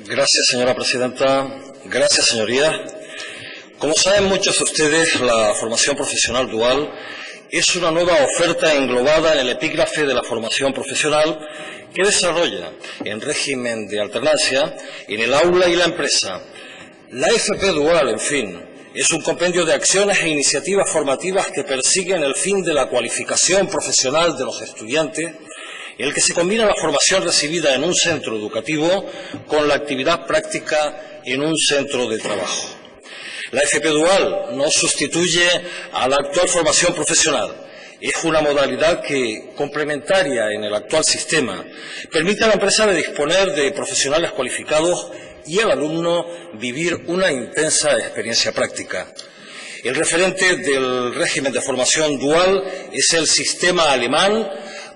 Gracias, señora presidenta. Gracias, señorías. Como saben muchos de ustedes, la formación profesional dual es una nueva oferta englobada en el epígrafe de la formación profesional que desarrolla, en régimen de alternancia, en el aula y la empresa. La FP dual, en fin, es un compendio de acciones e iniciativas formativas que persiguen el fin de la cualificación profesional de los estudiantes, en el que se combina la formación recibida en un centro educativo con la actividad práctica en un centro de trabajo. La FP dual no sustituye a la actual formación profesional. Es una modalidad que, complementaria en el actual sistema, permite a la empresa de disponer de profesionales cualificados y al alumno vivir una intensa experiencia práctica. El referente del régimen de formación dual es el sistema alemán,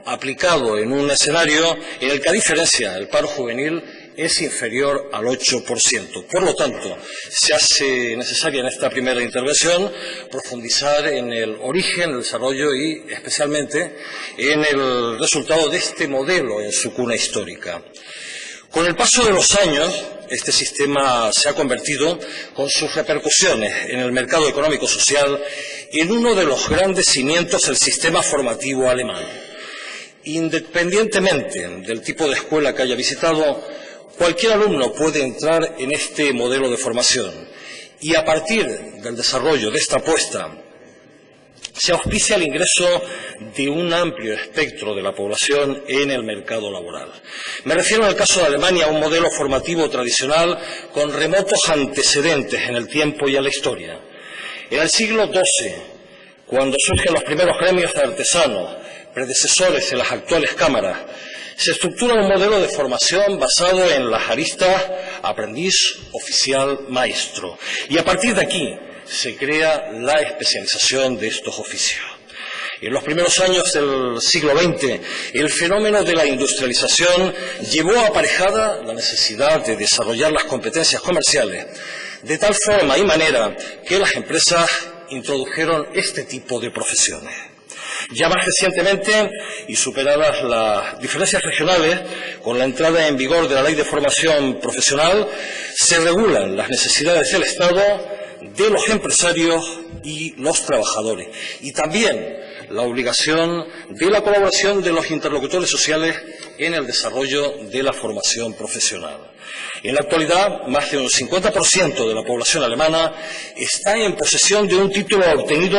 aplicado en un escenario en el que, a diferencia, el paro juvenil es inferior al 8%. Por lo tanto, se hace necesaria en esta primera intervención profundizar en el origen, el desarrollo y, especialmente, en el resultado de este modelo en su cuna histórica. Con el paso de los años, este sistema se ha convertido, con sus repercusiones en el mercado económico-social, en uno de los grandes cimientos del sistema formativo alemán. Independientemente del tipo de escuela que haya visitado, cualquier alumno puede entrar en este modelo de formación y, a partir del desarrollo de esta apuesta, se auspicia el ingreso de un amplio espectro de la población en el mercado laboral. Me refiero en el caso de Alemania a un modelo formativo tradicional con remotos antecedentes en el tiempo y en la historia. En el siglo XII, cuando surgen los primeros gremios de artesanos, predecesores de las actuales cámaras, se estructura un modelo de formación basado en las aristas aprendiz, oficial, maestro. Y a partir de aquí se crea la especialización de estos oficios. En los primeros años del siglo XX, el fenómeno de la industrialización llevó aparejada la necesidad de desarrollar las competencias comerciales, de tal forma y manera que las empresas introdujeron este tipo de profesiones. Ya más recientemente, y superadas las diferencias regionales, con la entrada en vigor de la Ley de Formación Profesional, se regulan las necesidades del Estado, de los empresarios y los trabajadores, y también la obligación de la colaboración de los interlocutores sociales en el desarrollo de la formación profesional. En la actualidad, más de un 50% de la población alemana está en posesión de un título obtenido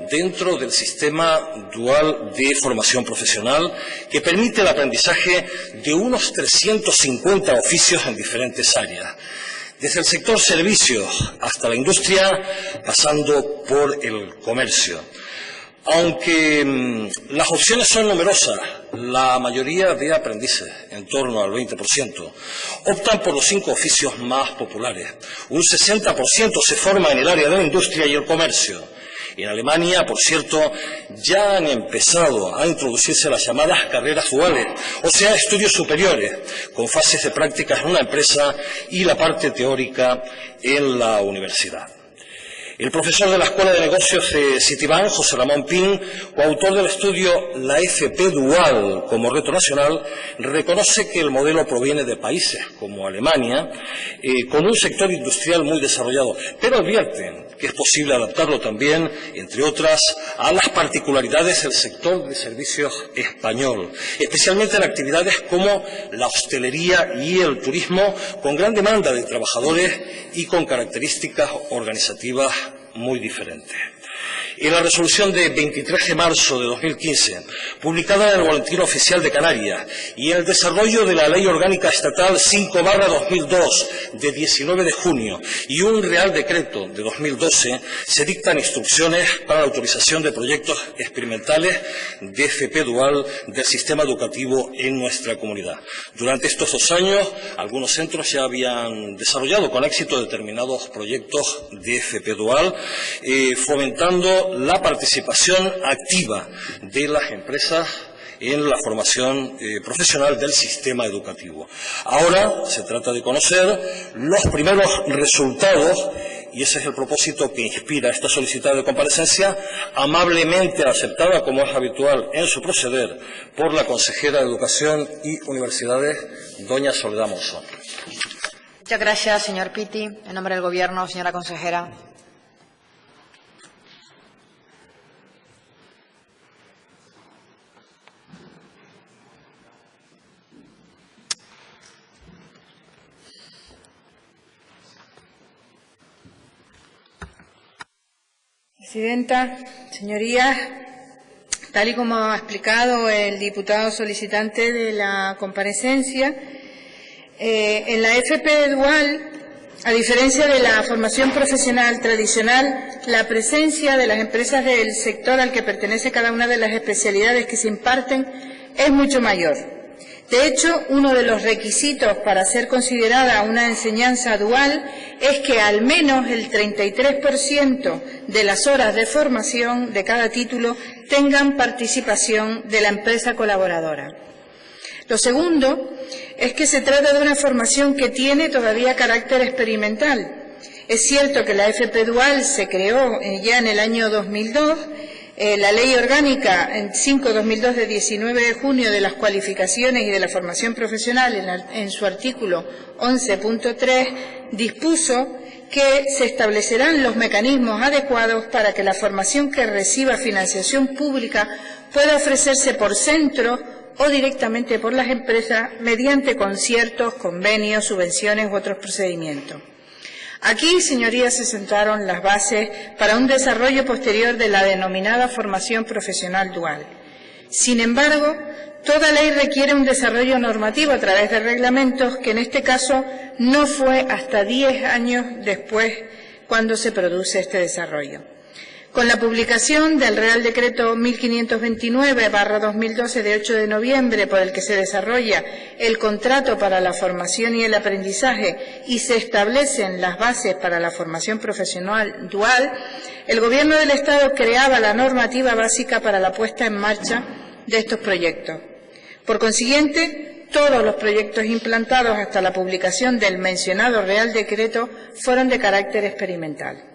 dentro del sistema dual de formación profesional que permite el aprendizaje de unos 350 oficios en diferentes áreas, desde el sector servicios hasta la industria, pasando por el comercio. Aunque las opciones son numerosas, la mayoría de aprendices, en torno al 20%, optan por los 5 oficios más populares. Un 60% se forma en el área de la industria y el comercio. En Alemania, por cierto, ya han empezado a introducirse las llamadas carreras duales, o sea, estudios superiores, con fases de prácticas en una empresa y la parte teórica en la universidad. El profesor de la Escuela de Negocios de Citibank, José Ramón Pin, coautor del estudio La FP Dual como reto nacional, reconoce que el modelo proviene de países como Alemania, con un sector industrial muy desarrollado, pero advierte que es posible adaptarlo también, entre otras, a las particularidades del sector de servicios español, especialmente en actividades como la hostelería y el turismo, con gran demanda de trabajadores y con características organizativas muy diferentes. En la resolución de 23 de marzo de 2015, publicada en el Boletín Oficial de Canarias, y en el desarrollo de la Ley Orgánica Estatal 5/2002 de 19 de junio y un Real Decreto de 2012, se dictan instrucciones para la autorización de proyectos experimentales de FP dual del sistema educativo en nuestra comunidad. Durante estos 2 años, algunos centros ya habían desarrollado con éxito determinados proyectos de FP dual, fomentando la participación activa de las empresas en la formación profesional del sistema educativo. Ahora se trata de conocer los primeros resultados y ese es el propósito que inspira esta solicitud de comparecencia, amablemente aceptada, como es habitual en su proceder, por la consejera de Educación y Universidades, doña Soledad Monzón. Muchas gracias, señor Pitti. En nombre del Gobierno, señora consejera. Presidenta, señorías, tal y como ha explicado el diputado solicitante de la comparecencia, en la FP dual, a diferencia de la formación profesional tradicional, la presencia de las empresas del sector al que pertenece cada una de las especialidades que se imparten es mucho mayor. De hecho, uno de los requisitos para ser considerada una enseñanza dual es que al menos el 33% de las horas de formación de cada título tengan participación de la empresa colaboradora. Lo segundo es que se trata de una formación que tiene todavía carácter experimental. Es cierto que la FP Dual se creó ya en el año 2002, la Ley Orgánica 5/2002 de 19 de junio de las cualificaciones y de la formación profesional, en su artículo 11.3, dispuso que se establecerán los mecanismos adecuados para que la formación que reciba financiación pública pueda ofrecerse por centro o directamente por las empresas mediante conciertos, convenios, subvenciones u otros procedimientos. Aquí, señorías, se sentaron las bases para un desarrollo posterior de la denominada formación profesional dual. Sin embargo, toda ley requiere un desarrollo normativo a través de reglamentos que en este caso no fue hasta 10 años después cuando se produce este desarrollo. Con la publicación del Real Decreto 1529/2012 de 8 de noviembre, por el que se desarrolla el contrato para la formación y el aprendizaje y se establecen las bases para la formación profesional dual, el Gobierno del Estado creaba la normativa básica para la puesta en marcha de estos proyectos. Por consiguiente, todos los proyectos implantados hasta la publicación del mencionado Real Decreto fueron de carácter experimental.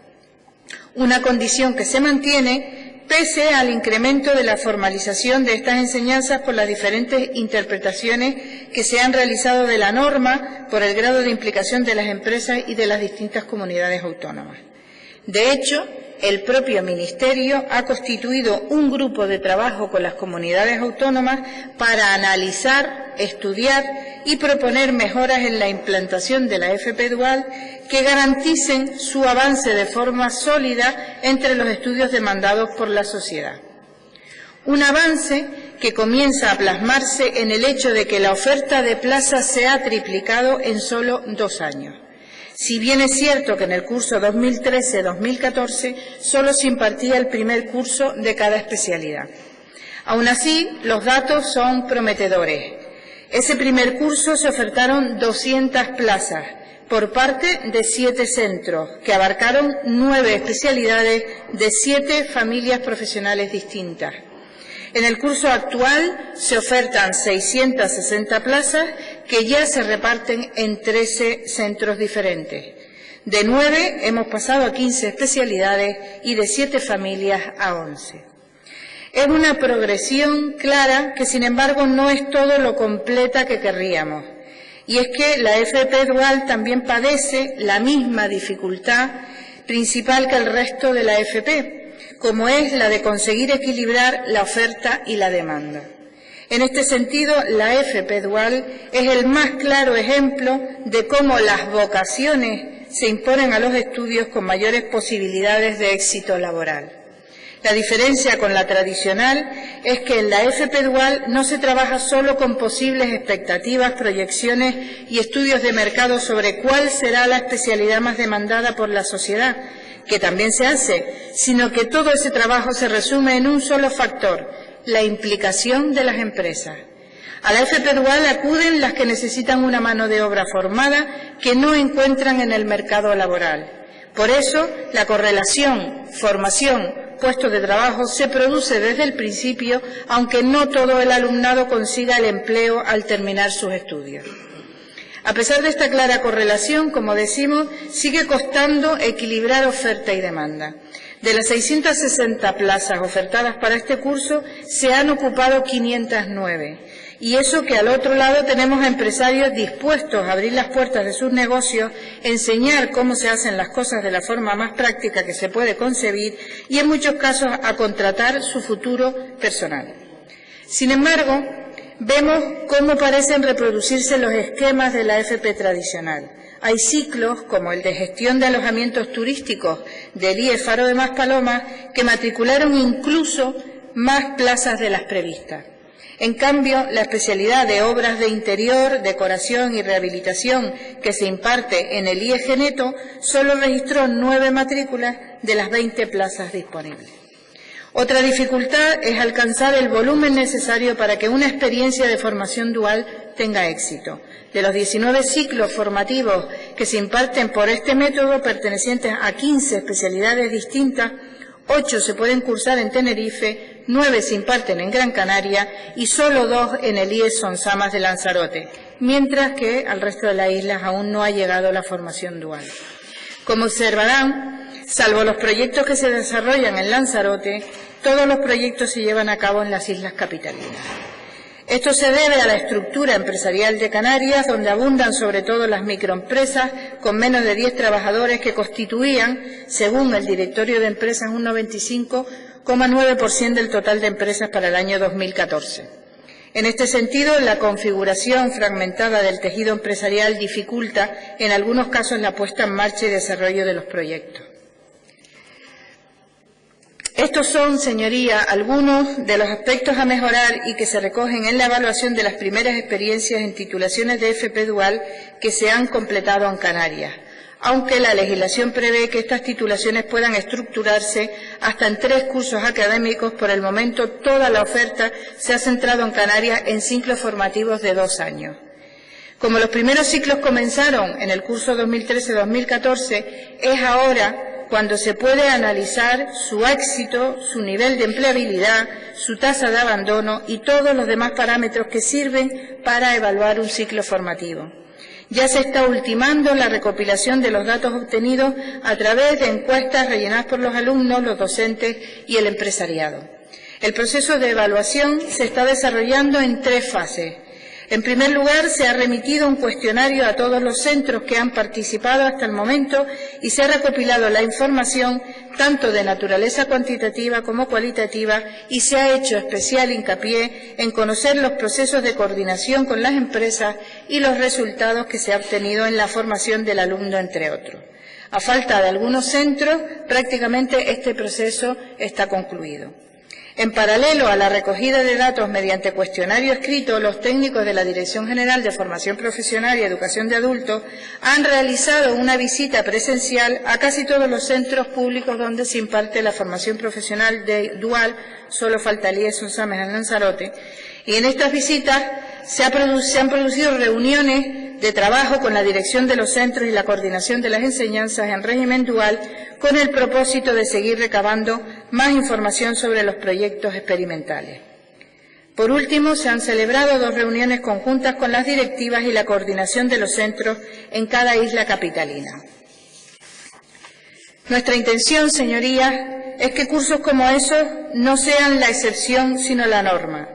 Una condición que se mantiene pese al incremento de la formalización de estas enseñanzas por las diferentes interpretaciones que se han realizado de la norma por el grado de implicación de las empresas y de las distintas comunidades autónomas. De hecho, el propio Ministerio ha constituido un grupo de trabajo con las comunidades autónomas para analizar, estudiar y proponer mejoras en la implantación de la FP Dual que garanticen su avance de forma sólida entre los estudios demandados por la sociedad. Un avance que comienza a plasmarse en el hecho de que la oferta de plazas se ha triplicado en solo 2 años. Si bien es cierto que en el curso 2013-2014 solo se impartía el primer curso de cada especialidad. Aún así, los datos son prometedores. Ese primer curso se ofertaron 200 plazas por parte de 7 centros, que abarcaron 9 especialidades de 7 familias profesionales distintas. En el curso actual se ofertan 660 plazas que ya se reparten en 13 centros diferentes. De 9 hemos pasado a 15 especialidades y de 7 familias a 11. Es una progresión clara que, sin embargo, no es todo lo completa que querríamos. Y es que la FP Dual también padece la misma dificultad principal que el resto de la FP, como es la de conseguir equilibrar la oferta y la demanda. En este sentido, la FP Dual es el más claro ejemplo de cómo las vocaciones se imponen a los estudios con mayores posibilidades de éxito laboral. La diferencia con la tradicional es que en la FP Dual no se trabaja solo con posibles expectativas, proyecciones y estudios de mercado sobre cuál será la especialidad más demandada por la sociedad, que también se hace, sino que todo ese trabajo se resume en un solo factor: la implicación de las empresas. A la FP Dual acuden las que necesitan una mano de obra formada que no encuentran en el mercado laboral. Por eso, la correlación formación-puestos de trabajo se produce desde el principio, aunque no todo el alumnado consiga el empleo al terminar sus estudios. A pesar de esta clara correlación, como decimos, sigue costando equilibrar oferta y demanda. De las 660 plazas ofertadas para este curso, se han ocupado 509. Y eso que al otro lado tenemos a empresarios dispuestos a abrir las puertas de sus negocios, enseñar cómo se hacen las cosas de la forma más práctica que se puede concebir y en muchos casos a contratar su futuro personal. Sin embargo, vemos cómo parecen reproducirse los esquemas de la FP tradicional. Hay ciclos, como el de gestión de alojamientos turísticos del IE Faro de Maspalomas, que matricularon incluso más plazas de las previstas. En cambio, la especialidad de obras de interior, decoración y rehabilitación que se imparte en el IE Geneto solo registró 9 matrículas de las 20 plazas disponibles. Otra dificultad es alcanzar el volumen necesario para que una experiencia de formación dual tenga éxito. De los 19 ciclos formativos que se imparten por este método, pertenecientes a 15 especialidades distintas, 8 se pueden cursar en Tenerife, 9 se imparten en Gran Canaria y solo 2 en el IE Sonsamas de Lanzarote, mientras que al resto de las islas aún no ha llegado la formación dual. Como observarán, salvo los proyectos que se desarrollan en Lanzarote, todos los proyectos se llevan a cabo en las islas capitalinas. Esto se debe a la estructura empresarial de Canarias, donde abundan sobre todo las microempresas con menos de 10 trabajadores que constituían, según el directorio de empresas, un 95,9% del total de empresas para el año 2014. En este sentido, la configuración fragmentada del tejido empresarial dificulta, en algunos casos, la puesta en marcha y desarrollo de los proyectos. Estos son, señoría, algunos de los aspectos a mejorar y que se recogen en la evaluación de las primeras experiencias en titulaciones de FP Dual que se han completado en Canarias, aunque la legislación prevé que estas titulaciones puedan estructurarse hasta en 3 cursos académicos. Por el momento, toda la oferta se ha centrado en Canarias en ciclos formativos de 2 años. Como los primeros ciclos comenzaron en el curso 2013-2014, es ahora cuando se puede analizar su éxito, su nivel de empleabilidad, su tasa de abandono y todos los demás parámetros que sirven para evaluar un ciclo formativo. Ya se está ultimando la recopilación de los datos obtenidos a través de encuestas rellenadas por los alumnos, los docentes y el empresariado. El proceso de evaluación se está desarrollando en 3 fases. En primer lugar, se ha remitido un cuestionario a todos los centros que han participado hasta el momento y se ha recopilado la información tanto de naturaleza cuantitativa como cualitativa y se ha hecho especial hincapié en conocer los procesos de coordinación con las empresas y los resultados que se han obtenido en la formación del alumno, entre otros. A falta de algunos centros, prácticamente este proceso está concluido. En paralelo a la recogida de datos mediante cuestionario escrito, los técnicos de la Dirección General de Formación Profesional y Educación de Adultos han realizado una visita presencial a casi todos los centros públicos donde se imparte la formación profesional dual, solo falta el IE Sonsames en Lanzarote, y en estas visitas se han producido reuniones de trabajo con la dirección de los centros y la coordinación de las enseñanzas en régimen dual con el propósito de seguir recabando más información sobre los proyectos experimentales. Por último, se han celebrado 2 reuniones conjuntas con las directivas y la coordinación de los centros en cada isla capitalina. Nuestra intención, señorías, es que cursos como esos no sean la excepción, sino la norma.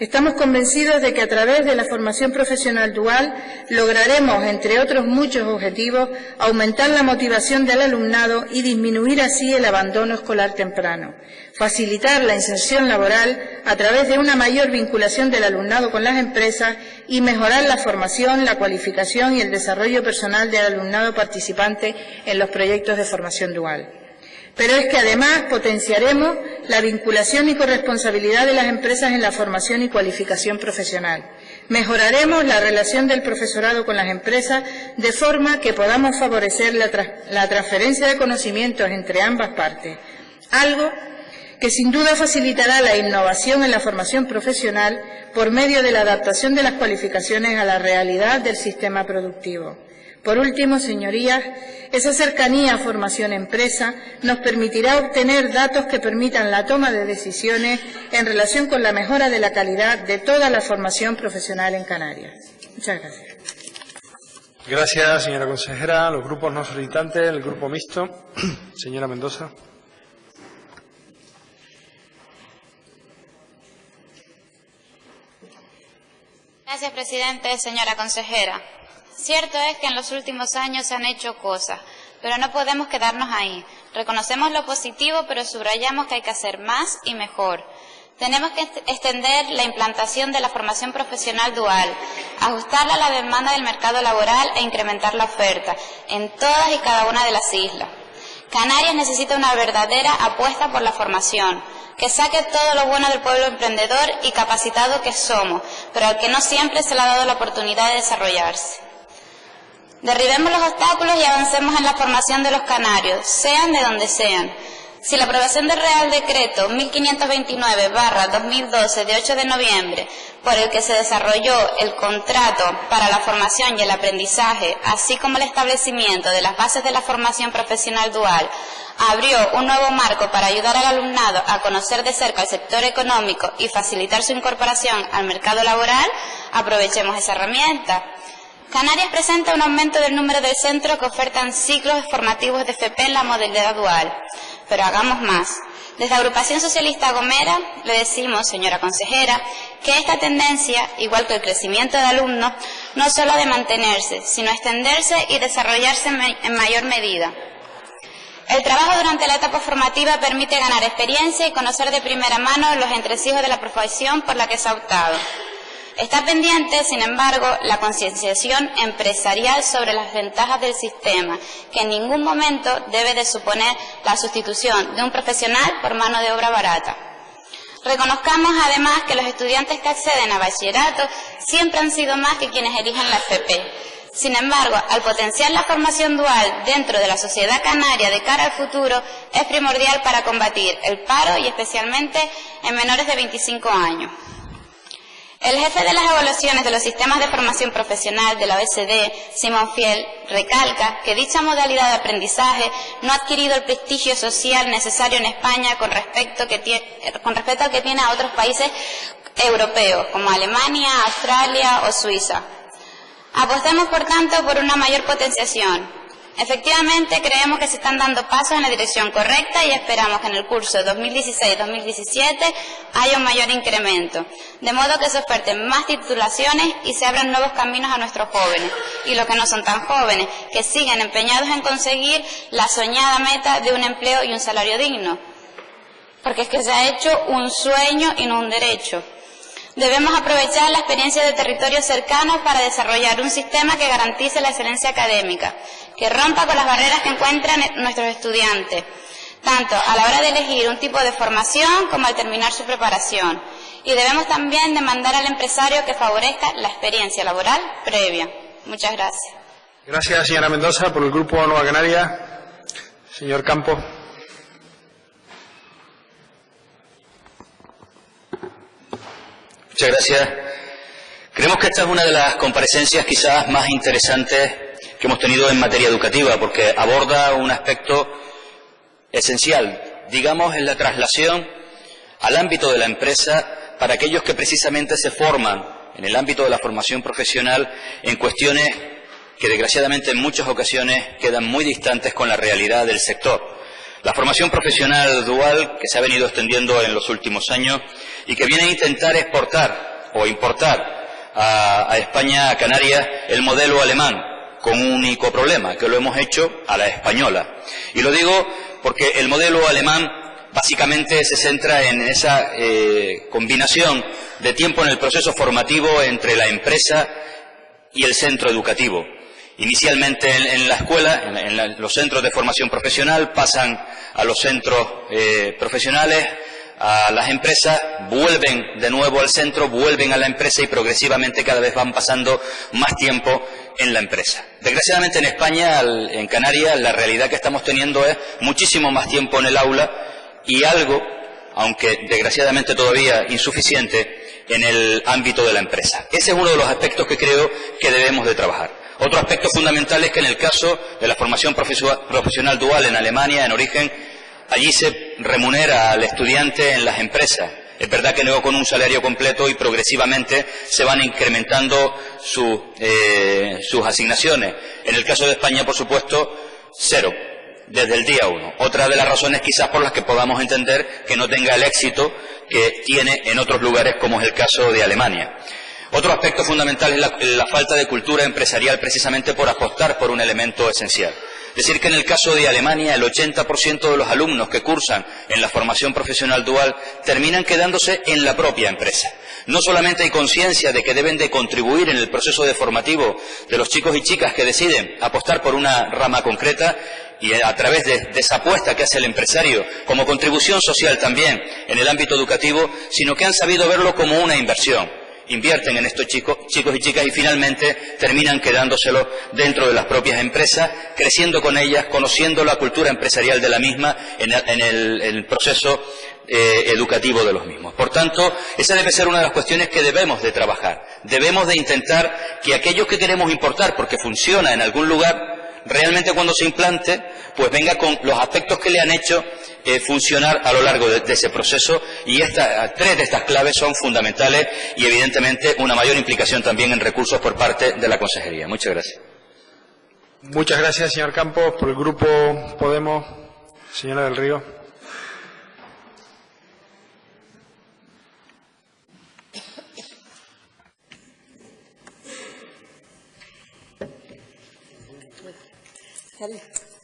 Estamos convencidos de que a través de la formación profesional dual lograremos, entre otros muchos objetivos, aumentar la motivación del alumnado y disminuir así el abandono escolar temprano, facilitar la inserción laboral a través de una mayor vinculación del alumnado con las empresas y mejorar la formación, la cualificación y el desarrollo personal del alumnado participante en los proyectos de formación dual. Pero es que además potenciaremos la vinculación y corresponsabilidad de las empresas en la formación y cualificación profesional. Mejoraremos la relación del profesorado con las empresas de forma que podamos favorecer la transferencia de conocimientos entre ambas partes, algo que sin duda facilitará la innovación en la formación profesional por medio de la adaptación de las cualificaciones a la realidad del sistema productivo. Por último, señorías, esa cercanía a formación-empresa nos permitirá obtener datos que permitan la toma de decisiones en relación con la mejora de la calidad de toda la formación profesional en Canarias. Muchas gracias. Gracias, señora consejera. Los grupos no solicitantes, el grupo mixto. Señora Mendoza. Gracias, presidente. Señora consejera, cierto es que en los últimos años se han hecho cosas, pero no podemos quedarnos ahí. Reconocemos lo positivo, pero subrayamos que hay que hacer más y mejor. Tenemos que extender la implantación de la formación profesional dual, ajustarla a la demanda del mercado laboral e incrementar la oferta en todas y cada una de las islas. Canarias necesita una verdadera apuesta por la formación, que saque todo lo bueno del pueblo emprendedor y capacitado que somos, pero al que no siempre se le ha dado la oportunidad de desarrollarse. Derribemos los obstáculos y avancemos en la formación de los canarios, sean de donde sean. Si la aprobación del Real Decreto 1529/2012 de 8 de noviembre, por el que se desarrolló el contrato para la formación y el aprendizaje, así como el establecimiento de las bases de la formación profesional dual, abrió un nuevo marco para ayudar al alumnado a conocer de cerca el sector económico y facilitar su incorporación al mercado laboral, aprovechemos esa herramienta. Canarias presenta un aumento del número de centros que ofertan ciclos formativos de FP en la modalidad dual. Pero hagamos más. Desde Agrupación Socialista Gomera le decimos, señora consejera, que esta tendencia, igual que el crecimiento de alumnos, no solo ha de mantenerse, sino extenderse y desarrollarse en mayor medida. El trabajo durante la etapa formativa permite ganar experiencia y conocer de primera mano los entresijos de la profesión por la que se ha optado. Está pendiente, sin embargo, la concienciación empresarial sobre las ventajas del sistema, que en ningún momento debe de suponer la sustitución de un profesional por mano de obra barata. Reconozcamos además que los estudiantes que acceden a bachillerato siempre han sido más que quienes eligen la FP. Sin embargo, al potenciar la formación dual dentro de la sociedad canaria de cara al futuro, es primordial para combatir el paro y especialmente en menores de 25 años. El jefe de las evaluaciones de los sistemas de formación profesional de la OECD, Simón Fiel, recalca que dicha modalidad de aprendizaje no ha adquirido el prestigio social necesario en España con respecto al que tiene a otros países europeos, como Alemania, Australia o Suiza. Apostemos, por tanto, por una mayor potenciación. Efectivamente, creemos que se están dando pasos en la dirección correcta y esperamos que en el curso 2016-2017 haya un mayor incremento, de modo que se oferten más titulaciones y se abran nuevos caminos a nuestros jóvenes, y los que no son tan jóvenes, que siguen empeñados en conseguir la soñada meta de un empleo y un salario digno, porque es que se ha hecho un sueño y no un derecho. Debemos aprovechar la experiencia de territorios cercanos para desarrollar un sistema que garantice la excelencia académica, que rompa con las barreras que encuentran nuestros estudiantes, tanto a la hora de elegir un tipo de formación como al terminar su preparación. Y debemos también demandar al empresario que favorezca la experiencia laboral previa. Muchas gracias. Gracias, señora Mendoza. Por el Grupo Nueva Canaria, señor Campo. Muchas gracias. Creemos que esta es una de las comparecencias quizás más interesantes que hemos tenido en materia educativa, porque aborda un aspecto esencial, digamos, en la traslación al ámbito de la empresa para aquellos que precisamente se forman en el ámbito de la formación profesional en cuestiones que desgraciadamente en muchas ocasiones quedan muy distantes con la realidad del sector. La formación profesional dual que se ha venido extendiendo en los últimos años y que viene a intentar exportar o importar a España, a Canarias, el modelo alemán, con un único problema, que lo hemos hecho a la española. Y lo digo porque el modelo alemán básicamente se centra en esa combinación de tiempo en el proceso formativo entre la empresa y el centro educativo. Inicialmente en la escuela, en los centros de formación profesional, pasan a los centros profesionales, a las empresas, vuelven de nuevo al centro, vuelven a la empresa y progresivamente cada vez van pasando más tiempo en la empresa. Desgraciadamente en España, en Canarias, la realidad que estamos teniendo es muchísimo más tiempo en el aula y algo, aunque desgraciadamente todavía insuficiente, en el ámbito de la empresa. Ese es uno de los aspectos que creo que debemos de trabajar. Otro aspecto fundamental es que en el caso de la formación profesional dual en Alemania, en origen, allí se remunera al estudiante en las empresas. Es verdad que no con un salario completo y progresivamente se van incrementando sus asignaciones. En el caso de España, por supuesto, cero, desde el día 1. Otra de las razones quizás por las que podamos entender que no tenga el éxito que tiene en otros lugares, como es el caso de Alemania. Otro aspecto fundamental es la falta de cultura empresarial, precisamente por apostar por un elemento esencial. Es decir, que en el caso de Alemania, el 80% de los alumnos que cursan en la formación profesional dual terminan quedándose en la propia empresa. No solamente hay conciencia de que deben de contribuir en el proceso formativo de los chicos y chicas que deciden apostar por una rama concreta, y a través de esa apuesta que hace el empresario como contribución social también en el ámbito educativo, sino que han sabido verlo como una inversión. Invierten en estos chicos y chicas y finalmente terminan quedándoselo dentro de las propias empresas, creciendo con ellas, conociendo la cultura empresarial de la misma en el proceso educativo de los mismos. Por tanto, esa debe ser una de las cuestiones que debemos de trabajar. Debemos de intentar que aquellos que queremos importar porque funciona en algún lugar, realmente cuando se implante, pues venga con los aspectos que le han hecho funcionar a lo largo de ese proceso, y tres de estas claves son fundamentales y evidentemente una mayor implicación también en recursos por parte de la Consejería. Muchas gracias. Muchas gracias, señor Campos. Por el Grupo Podemos, señora del Río.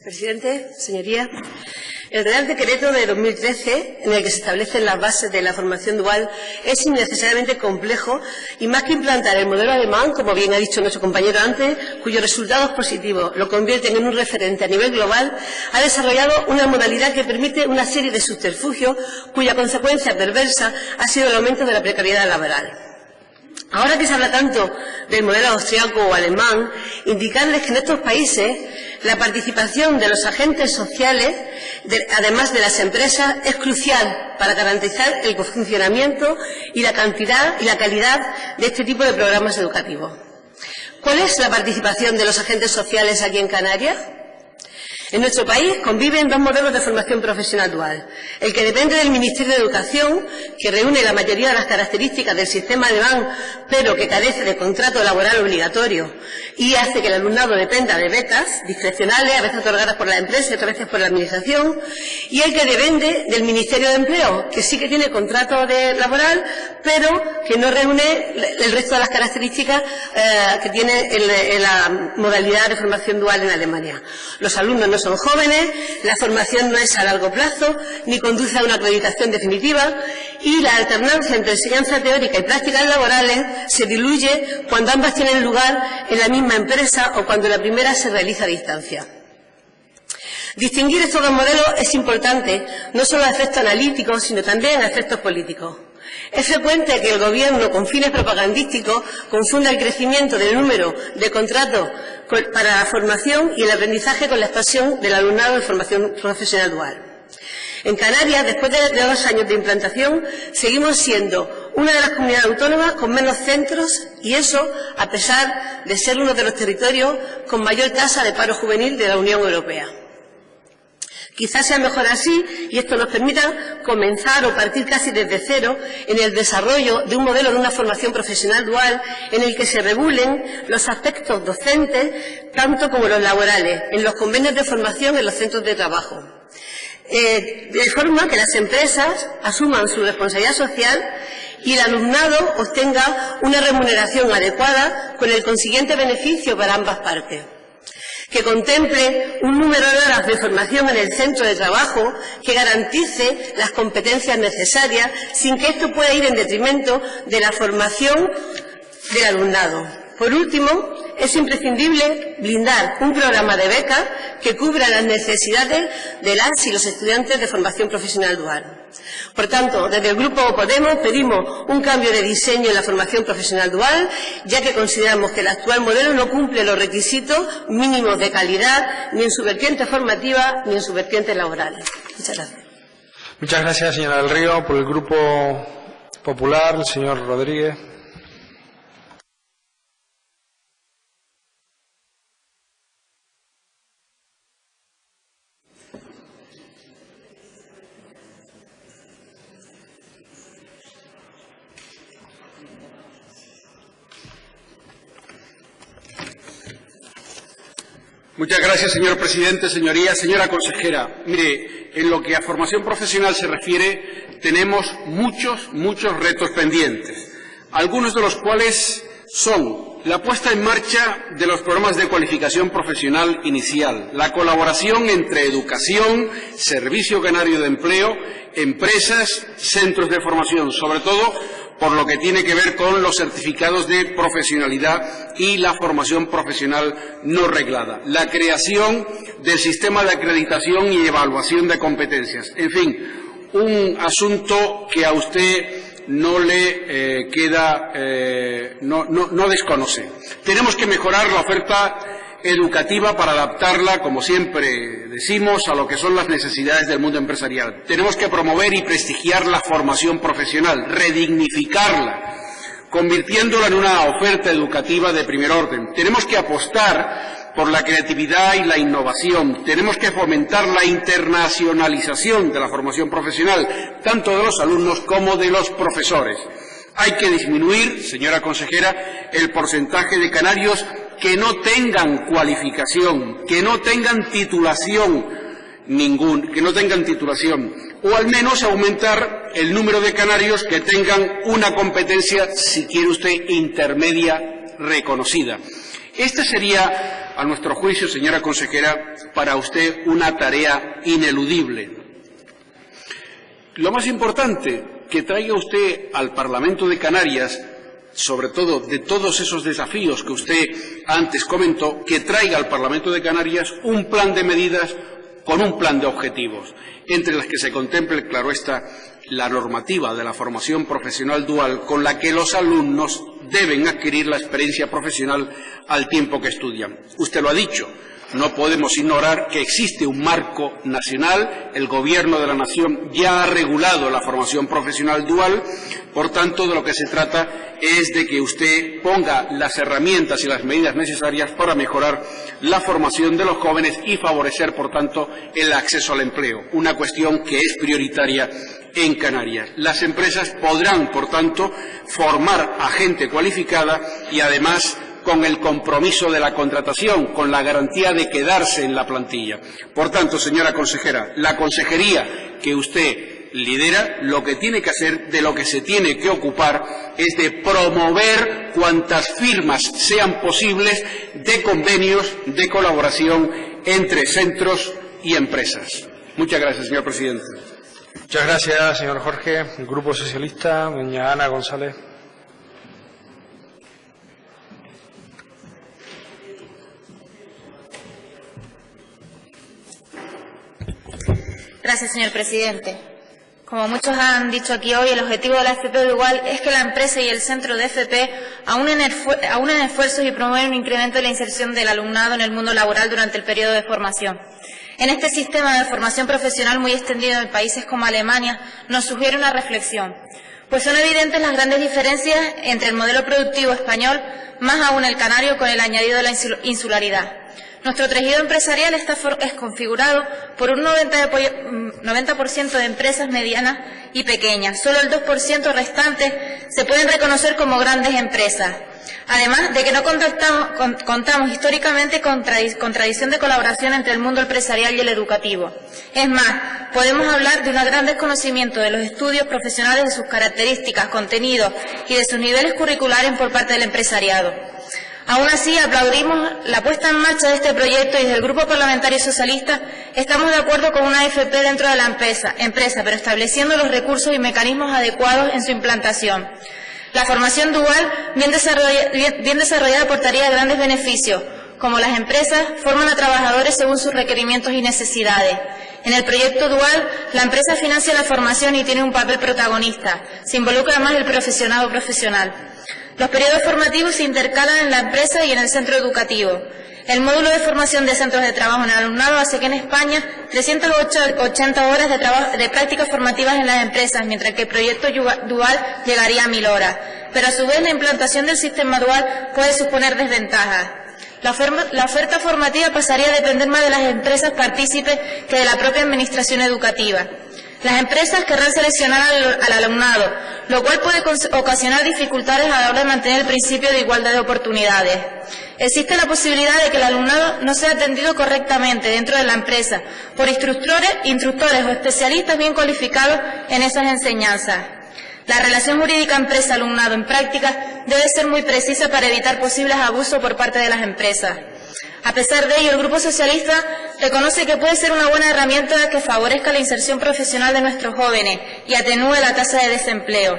Presidente, señorías, el Real Decreto de 2013, en el que se establecen las bases de la formación dual, es innecesariamente complejo y más que implantar el modelo alemán, como bien ha dicho nuestro compañero antes, cuyos resultados positivos lo convierten en un referente a nivel global, ha desarrollado una modalidad que permite una serie de subterfugios cuya consecuencia perversa ha sido el aumento de la precariedad laboral. Ahora que se habla tanto del modelo austriaco o alemán, indicarles que en estos países la participación de los agentes sociales, además de las empresas, es crucial para garantizar el funcionamiento y la cantidad y la calidad de este tipo de programas educativos. ¿Cuál es la participación de los agentes sociales aquí en Canarias? En nuestro país conviven dos modelos de formación profesional dual. El que depende del Ministerio de Educación, que reúne la mayoría de las características del sistema alemán, pero que carece de contrato laboral obligatorio y hace que el alumnado dependa de becas discrecionales, a veces otorgadas por la empresa y otras veces por la Administración, y el que depende del Ministerio de Empleo, que sí que tiene contrato laboral, pero que no reúne el resto de las características que tiene en la modalidad de formación dual en Alemania. Los alumnos no son jóvenes, la formación no es a largo plazo, ni conduce a una acreditación definitiva, y la alternancia entre enseñanza teórica y prácticas laborales se diluye cuando ambas tienen lugar en la misma empresa o cuando la primera se realiza a distancia. Distinguir estos dos modelos es importante, no solo a efectos analíticos, sino también a efectos políticos. Es frecuente que el Gobierno, con fines propagandísticos, confunda el crecimiento del número de contratos para la formación y el aprendizaje con la expansión del alumnado de formación profesional dual. En Canarias, después de 2 años de implantación, seguimos siendo una de las comunidades autónomas con menos centros, y eso a pesar de ser uno de los territorios con mayor tasa de paro juvenil de la Unión Europea. Quizás sea mejor así, y esto nos permita comenzar o partir casi desde cero en el desarrollo de un modelo de una formación profesional dual en el que se regulen los aspectos docentes tanto como los laborales en los convenios de formación en los centros de trabajo. De forma que las empresas asuman su responsabilidad social y el alumnado obtenga una remuneración adecuada con el consiguiente beneficio para ambas partes. Que contemple un número de horas de formación en el centro de trabajo que garantice las competencias necesarias sin que esto pueda ir en detrimento de la formación del alumnado. Por último, es imprescindible blindar un programa de becas que cubra las necesidades de las y los estudiantes de formación profesional dual. Por tanto, desde el Grupo Podemos pedimos un cambio de diseño en la formación profesional dual, ya que consideramos que el actual modelo no cumple los requisitos mínimos de calidad, ni en su vertiente formativa, ni en su vertiente laboral. Muchas gracias. Muchas gracias, señora del Río. Por el Grupo Popular, el señor Rodríguez. Muchas gracias, señor presidente, señorías, señora consejera. Mire, en lo que a formación profesional se refiere, tenemos muchos retos pendientes. algunos de los cuales son la puesta en marcha de los programas de cualificación profesional inicial, la colaboración entre educación, Servicio Canario de Empleo, empresas, centros de formación, sobre todo por lo que tiene que ver con los certificados de profesionalidad y la formación profesional no reglada, la creación del sistema de acreditación y evaluación de competencias. En fin, un asunto que a usted no le no desconoce. Tenemos que mejorar la oferta educativa para adaptarla, como siempre decimos, a lo que son las necesidades del mundo empresarial. Tenemos que promover y prestigiar la formación profesional, redignificarla, convirtiéndola en una oferta educativa de primer orden. Tenemos que apostar por la creatividad y la innovación. Tenemos que fomentar la internacionalización de la formación profesional, tanto de los alumnos como de los profesores. Hay que disminuir, señora consejera, el porcentaje de canarios que no tengan cualificación, que no tengan titulación o al menos aumentar el número de canarios que tengan una competencia, si quiere usted, intermedia reconocida. Esta sería, a nuestro juicio, señora consejera, para usted una tarea ineludible. Lo más importante, que traiga usted al Parlamento de Canarias, sobre todo de todos esos desafíos que usted antes comentó, que traiga al Parlamento de Canarias un plan de medidas con un plan de objetivos, entre las que se contemple, claro está, la normativa de la formación profesional dual con la que los alumnos deben adquirir la experiencia profesional al tiempo que estudian. Usted lo ha dicho, no podemos ignorar que existe un marco nacional, el Gobierno de la Nación ya ha regulado la formación profesional dual, por tanto, de lo que se trata es de que usted ponga las herramientas y las medidas necesarias para mejorar la formación de los jóvenes y favorecer, por tanto, el acceso al empleo, una cuestión que es prioritaria en Canarias. Las empresas podrán, por tanto, formar a gente cualificada y, además, con el compromiso de la contratación, con la garantía de quedarse en la plantilla. Por tanto, señora consejera, la consejería que usted lidera, lo que tiene que hacer, de lo que se tiene que ocupar, es de promover cuantas firmas sean posibles de convenios de colaboración entre centros y empresas. Muchas gracias, señor presidente. Muchas gracias, señor Jorge. El Grupo Socialista, doña Ana González. Gracias, señor presidente. Como muchos han dicho aquí hoy, el objetivo de la FP Dual es que la empresa y el centro de FP aunen esfuerzos y promuevan un incremento de la inserción del alumnado en el mundo laboral durante el periodo de formación. En este sistema de formación profesional muy extendido en países como Alemania, nos sugiere una reflexión, pues son evidentes las grandes diferencias entre el modelo productivo español, más aún el canario, con el añadido de la insularidad. Nuestro tejido empresarial es configurado por un 90% de empresas medianas y pequeñas. Solo el 2% restante se pueden reconocer como grandes empresas. Además de que no contamos históricamente con tradición de colaboración entre el mundo empresarial y el educativo. Es más, podemos hablar de un gran desconocimiento de los estudios profesionales, de sus características, contenidos y de sus niveles curriculares por parte del empresariado. Aún así, aplaudimos la puesta en marcha de este proyecto y desde el Grupo Parlamentario Socialista estamos de acuerdo con una FP dentro de la empresa, pero estableciendo los recursos y mecanismos adecuados en su implantación. La formación dual, bien desarrollada, aportaría grandes beneficios, como las empresas forman a trabajadores según sus requerimientos y necesidades. En el proyecto dual, la empresa financia la formación y tiene un papel protagonista. Se involucra más el profesional. Los periodos formativos se intercalan en la empresa y en el centro educativo. El módulo de formación de centros de trabajo en el alumnado hace que en España 380 horas de prácticas formativas en las empresas, mientras que el proyecto dual llegaría a 1000 horas. Pero a su vez la implantación del sistema dual puede suponer desventajas. La oferta formativa pasaría a depender más de las empresas partícipes que de la propia administración educativa. Las empresas querrán seleccionar al alumnado, lo cual puede ocasionar dificultades a la hora de mantener el principio de igualdad de oportunidades. Existe la posibilidad de que el alumnado no sea atendido correctamente dentro de la empresa por instructores o especialistas bien cualificados en esas enseñanzas. La relación jurídica empresa-alumnado en práctica debe ser muy precisa para evitar posibles abusos por parte de las empresas. A pesar de ello, el Grupo Socialista reconoce que puede ser una buena herramienta que favorezca la inserción profesional de nuestros jóvenes y atenúe la tasa de desempleo.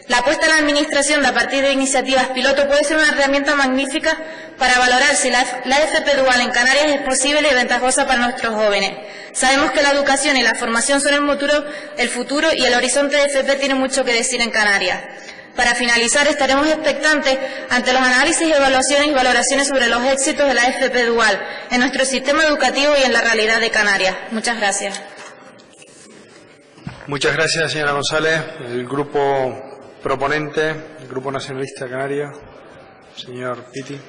La apuesta en la Administración a partir de iniciativas piloto puede ser una herramienta magnífica para valorar si la FP dual en Canarias es posible y ventajosa para nuestros jóvenes. Sabemos que la educación y la formación son el futuro y el horizonte de FP tiene mucho que decir en Canarias. Para finalizar, estaremos expectantes ante los análisis, evaluaciones y valoraciones sobre los éxitos de la FP dual en nuestro sistema educativo y en la realidad de Canarias. Muchas gracias. Muchas gracias, señora González. El grupo proponente, el Grupo Nacionalista Canario, señor Pitti.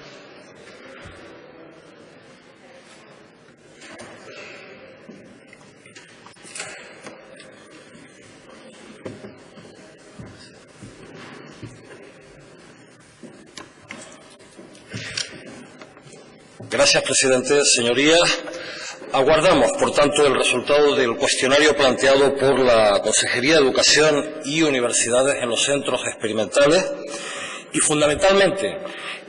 Gracias, presidente. Señorías, aguardamos, por tanto, el resultado del cuestionario planteado por la Consejería de Educación y Universidades en los centros experimentales y, fundamentalmente,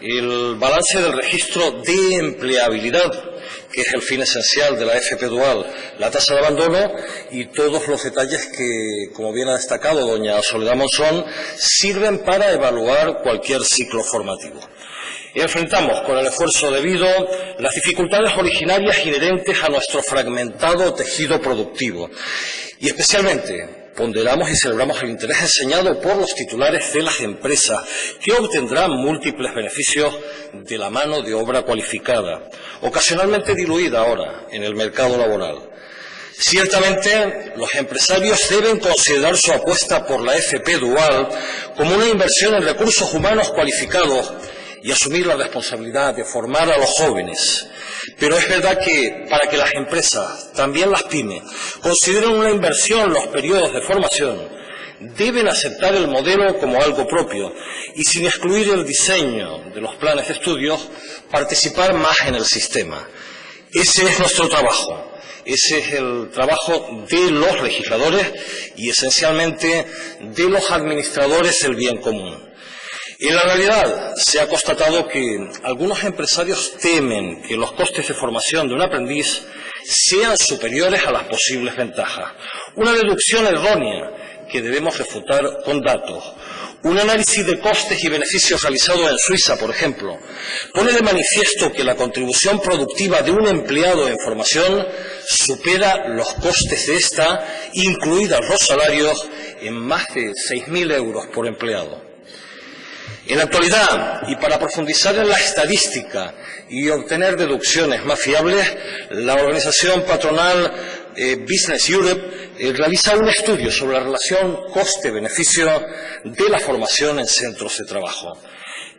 el balance del registro de empleabilidad, que es el fin esencial de la FP dual, la tasa de abandono y todos los detalles que, como bien ha destacado doña Soledad Monzón, sirven para evaluar cualquier ciclo formativo. Enfrentamos con el esfuerzo debido las dificultades originarias inherentes a nuestro fragmentado tejido productivo y especialmente ponderamos y celebramos el interés enseñado por los titulares de las empresas que obtendrán múltiples beneficios de la mano de obra cualificada, ocasionalmente diluida ahora en el mercado laboral. Ciertamente, los empresarios deben considerar su apuesta por la FP dual como una inversión en recursos humanos cualificados y asumir la responsabilidad de formar a los jóvenes. Pero es verdad que para que las empresas, también las pymes, consideren una inversión los periodos de formación, deben aceptar el modelo como algo propio y, sin excluir el diseño de los planes de estudios, participar más en el sistema. Ese es nuestro trabajo. Ese es el trabajo de los legisladores y, esencialmente, de los administradores del bien común. En la realidad se ha constatado que algunos empresarios temen que los costes de formación de un aprendiz sean superiores a las posibles ventajas. Una deducción errónea que debemos refutar con datos. Un análisis de costes y beneficios realizado en Suiza, por ejemplo, pone de manifiesto que la contribución productiva de un empleado en formación supera los costes de esta, incluidos los salarios, en más de 6.000 euros por empleado. En la actualidad, y para profundizar en la estadística y obtener deducciones más fiables, la organización patronal Business Europe realiza un estudio sobre la relación coste-beneficio de la formación en centros de trabajo.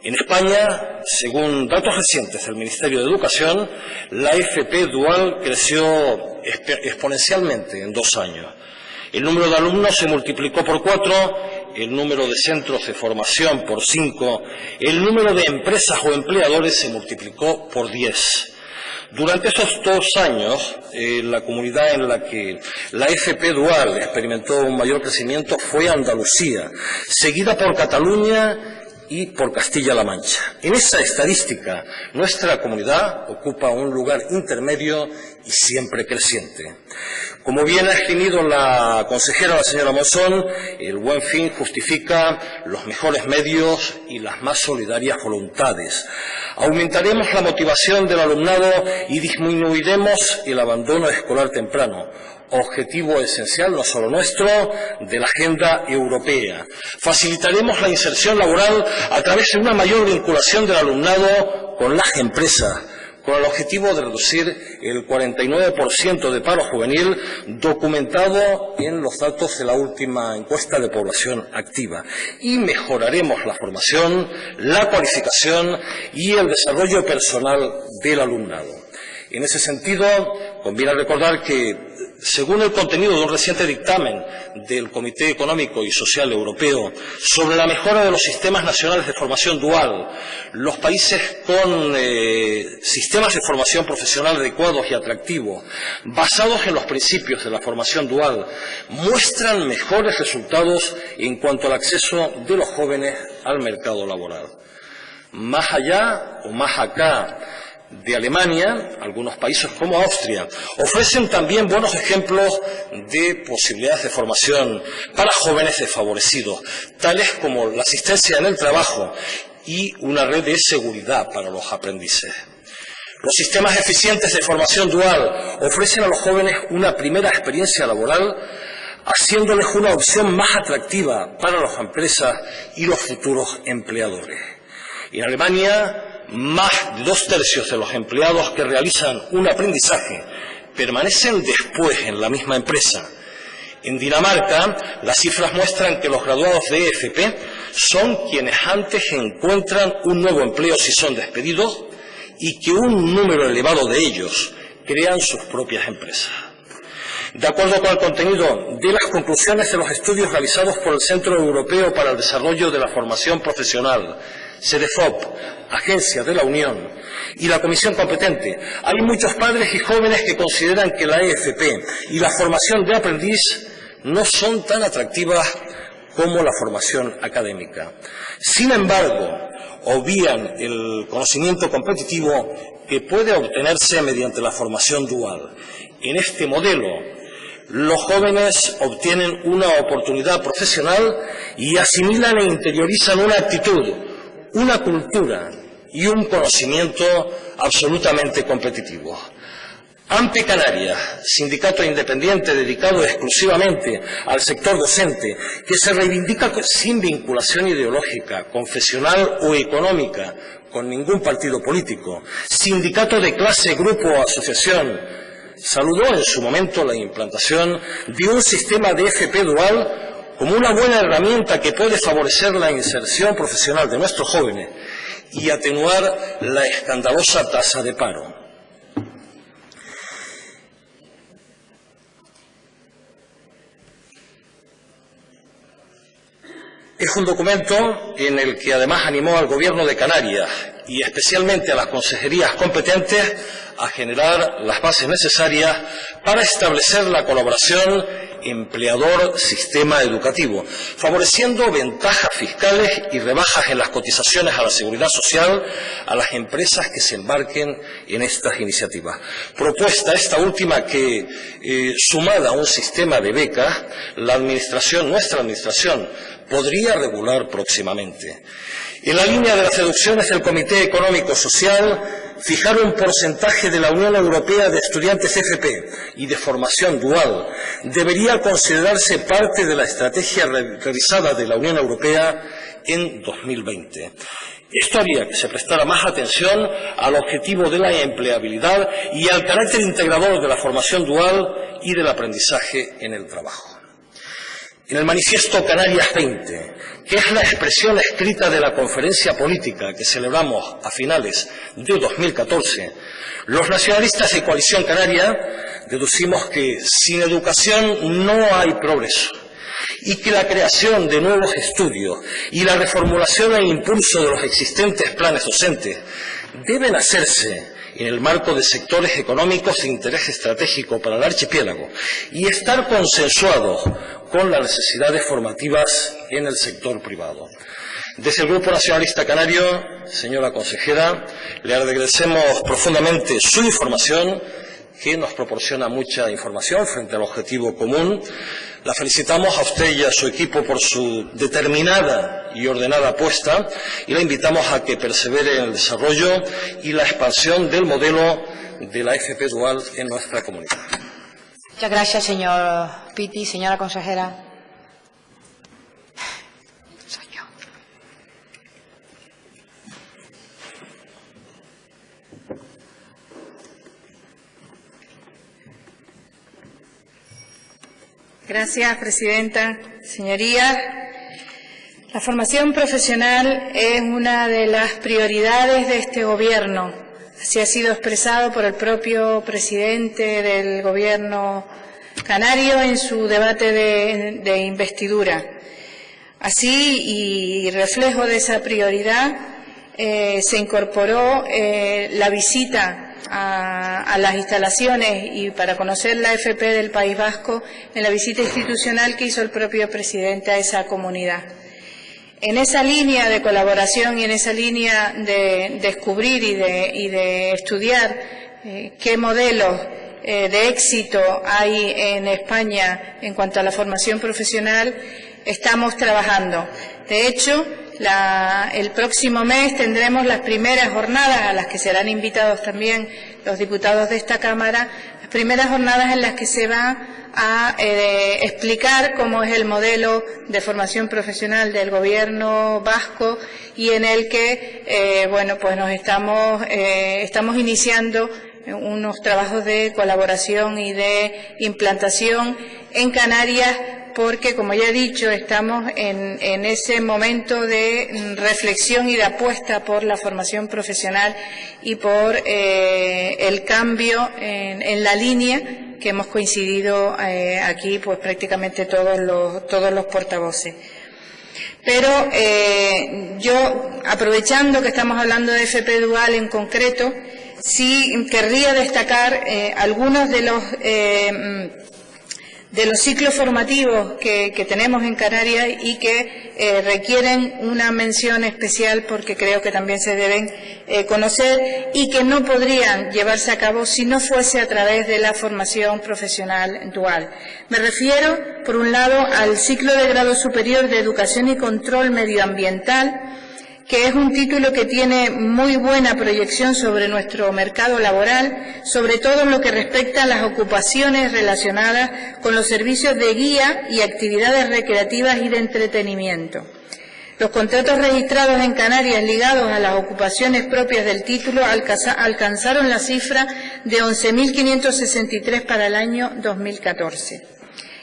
En España, según datos recientes del Ministerio de Educación, la FP dual creció exponencialmente en 2 años. El número de alumnos se multiplicó por 4, el número de centros de formación por 5, el número de empresas o empleadores se multiplicó por 10. Durante estos 2 años, la comunidad en la que la FP dual experimentó un mayor crecimiento fue Andalucía, seguida por Cataluña y por Castilla-La Mancha. En esa estadística, nuestra comunidad ocupa un lugar intermedio y siempre creciente. Como bien ha esgrimido la consejera, la señora Monzón, el buen fin justifica los mejores medios y las más solidarias voluntades. Aumentaremos la motivación del alumnado y disminuiremos el abandono escolar temprano, objetivo esencial, no solo nuestro, de la agenda europea. Facilitaremos la inserción laboral a través de una mayor vinculación del alumnado con las empresas, con el objetivo de reducir el 49% de paro juvenil documentado en los datos de la última encuesta de población activa. Y mejoraremos la formación, la cualificación y el desarrollo personal del alumnado. En ese sentido, conviene recordar que Según el contenido de un reciente dictamen del Comité Económico y Social Europeo sobre la mejora de los sistemas nacionales de formación dual, los países con sistemas de formación profesional adecuados y atractivos, basados en los principios de la formación dual, muestran mejores resultados en cuanto al acceso de los jóvenes al mercado laboral. Más allá o más acá de Alemania, algunos países como Austria ofrecen también buenos ejemplos de posibilidades de formación para jóvenes desfavorecidos, tales como la asistencia en el trabajo y una red de seguridad para los aprendices. Los sistemas eficientes de formación dual ofrecen a los jóvenes una primera experiencia laboral, haciéndoles una opción más atractiva para las empresas y los futuros empleadores. En Alemania, más de 2/3 de los empleados que realizan un aprendizaje permanecen después en la misma empresa. En Dinamarca, las cifras muestran que los graduados de EFP son quienes antes encuentran un nuevo empleo si son despedidos y que un número elevado de ellos crean sus propias empresas. De acuerdo con el contenido de las conclusiones de los estudios realizados por el Centro Europeo para el Desarrollo de la Formación Profesional, CEDEFOP, Agencia de la Unión, y la Comisión competente, hay muchos padres y jóvenes que consideran que la EFP y la formación de aprendiz no son tan atractivas como la formación académica. Sin embargo, obvian el conocimiento competitivo que puede obtenerse mediante la formación dual. En este modelo, los jóvenes obtienen una oportunidad profesional y asimilan e interiorizan una actitud, una cultura y un conocimiento absolutamente competitivo. AMPE Canarias, sindicato independiente dedicado exclusivamente al sector docente, que se reivindica sin vinculación ideológica, confesional o económica con ningún partido político, sindicato de clase, grupo o asociación, saludó en su momento la implantación de un sistema de FP dual como una buena herramienta que puede favorecer la inserción profesional de nuestros jóvenes y atenuar la escandalosa tasa de paro. Es un documento en el que además animó al Gobierno de Canarias y especialmente a las consejerías competentes a generar las bases necesarias para establecer la colaboración empleador-sistema educativo, favoreciendo ventajas fiscales y rebajas en las cotizaciones a la seguridad social a las empresas que se embarquen en estas iniciativas. Propuesta esta última que, sumada a un sistema de becas, nuestra administración, podría regular próximamente. En la línea de las deducciones del Comité Económico Social, fijar un porcentaje de la Unión Europea de estudiantes FP y de formación dual debería considerarse parte de la estrategia revisada de la Unión Europea en 2020. Esto haría que se prestara más atención al objetivo de la empleabilidad y al carácter integrador de la formación dual y del aprendizaje en el trabajo. En el manifiesto Canarias 20, que es la expresión escrita de la conferencia política que celebramos a finales de 2014, los nacionalistas de Coalición Canaria deducimos que sin educación no hay progreso y que la creación de nuevos estudios y la reformulación e impulso de los existentes planes docentes deben hacerse en el marco de sectores económicos de interés estratégico para el archipiélago y estar consensuados con las necesidades formativas en el sector privado. Desde el Grupo Nacionalista Canario, señora consejera, le agradecemos profundamente su información, que nos proporciona mucha información frente al objetivo común. La felicitamos a usted y a su equipo por su determinada y ordenada apuesta y la invitamos a que persevere en el desarrollo y la expansión del modelo de la FP dual en nuestra comunidad. Muchas gracias, señor Pitti. Señora consejera. Gracias, presidenta. Señorías, la formación profesional es una de las prioridades de este Gobierno. Así ha sido expresado por el propio presidente del Gobierno canario en su debate de investidura. Así, y reflejo de esa prioridad, se incorporó la visita a las instalaciones y para conocer la FP del País Vasco en la visita institucional que hizo el propio presidente a esa comunidad. En esa línea de colaboración y en esa línea de descubrir y de estudiar qué modelos de éxito hay en España en cuanto a la formación profesional, estamos trabajando. De hecho, el próximo mes tendremos las primeras jornadas a las que serán invitados también los diputados de esta Cámara, las primeras jornadas en las que se va a explicar cómo es el modelo de formación profesional del Gobierno vasco y en el que pues nos estamos iniciando unos trabajos de colaboración y de implantación en Canarias, porque, como ya he dicho, estamos en ese momento de reflexión y de apuesta por la formación profesional y por el cambio en la línea que hemos coincidido aquí, pues prácticamente todos los portavoces. Pero yo, aprovechando que estamos hablando de FP Dual en concreto, sí querría destacar algunos de los ciclos formativos que tenemos en Canarias y que requieren una mención especial porque creo que también se deben conocer y que no podrían llevarse a cabo si no fuese a través de la formación profesional dual. Me refiero, por un lado, al ciclo de grado superior de Educación y Control Medioambiental, que es un título que tiene muy buena proyección sobre nuestro mercado laboral, sobre todo en lo que respecta a las ocupaciones relacionadas con los servicios de guía y actividades recreativas y de entretenimiento. Los contratos registrados en Canarias ligados a las ocupaciones propias del título alcanzaron la cifra de 11.563 para el año 2014.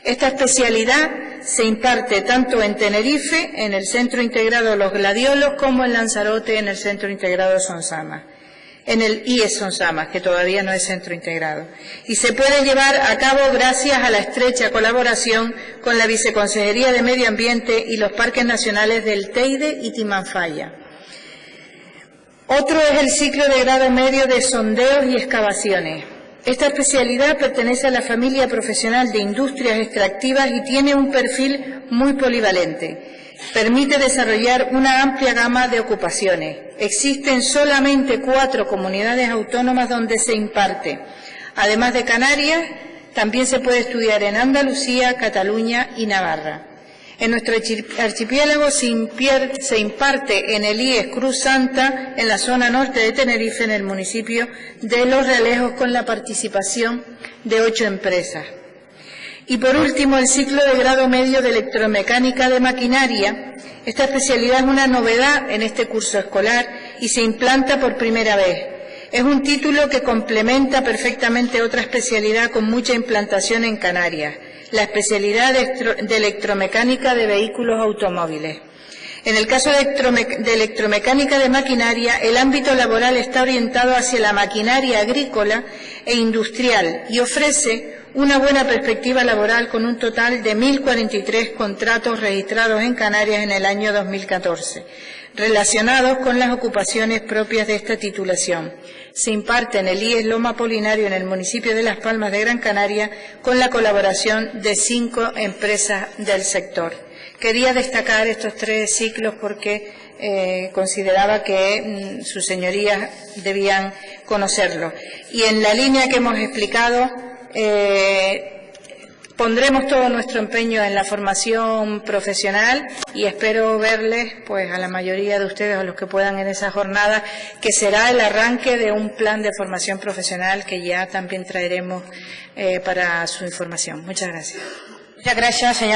Esta especialidad se imparte tanto en Tenerife, en el Centro Integrado Los Gladiolos, como en Lanzarote, en el Centro Integrado Sonsamas, en el IES Sonsamas, que todavía no es centro integrado. Y se puede llevar a cabo gracias a la estrecha colaboración con la Viceconsejería de Medio Ambiente y los Parques Nacionales del Teide y Timanfaya. Otro es el ciclo de grado medio de sondeos y excavaciones. Esta especialidad pertenece a la familia profesional de industrias extractivas y tiene un perfil muy polivalente. Permite desarrollar una amplia gama de ocupaciones. Existen solamente 4 comunidades autónomas donde se imparte. Además de Canarias, también se puede estudiar en Andalucía, Cataluña y Navarra. En nuestro archipiélago se imparte en el IES Cruz Santa, en la zona norte de Tenerife, en el municipio de Los Realejos, con la participación de 8 empresas. Y por último, el ciclo de grado medio de electromecánica de maquinaria. Esta especialidad es una novedad en este curso escolar y se implanta por primera vez. Es un título que complementa perfectamente otra especialidad con mucha implantación en Canarias, la especialidad de electromecánica de vehículos automóviles. En el caso de electromecánica de maquinaria, el ámbito laboral está orientado hacia la maquinaria agrícola e industrial y ofrece una buena perspectiva laboral con un total de 1.043 contratos registrados en Canarias en el año 2014, relacionados con las ocupaciones propias de esta titulación. Se imparte en el IES Loma Polinario, en el municipio de Las Palmas de Gran Canaria, con la colaboración de 5 empresas del sector. Quería destacar estos 3 ciclos porque consideraba que sus señorías debían conocerlos. Y en la línea que hemos explicado, pondremos todo nuestro empeño en la formación profesional y espero verles, pues, a la mayoría de ustedes, a los que puedan, en esa jornada, que será el arranque de un plan de formación profesional que ya también traeremos para su información. Muchas gracias. Muchas gracias, señora.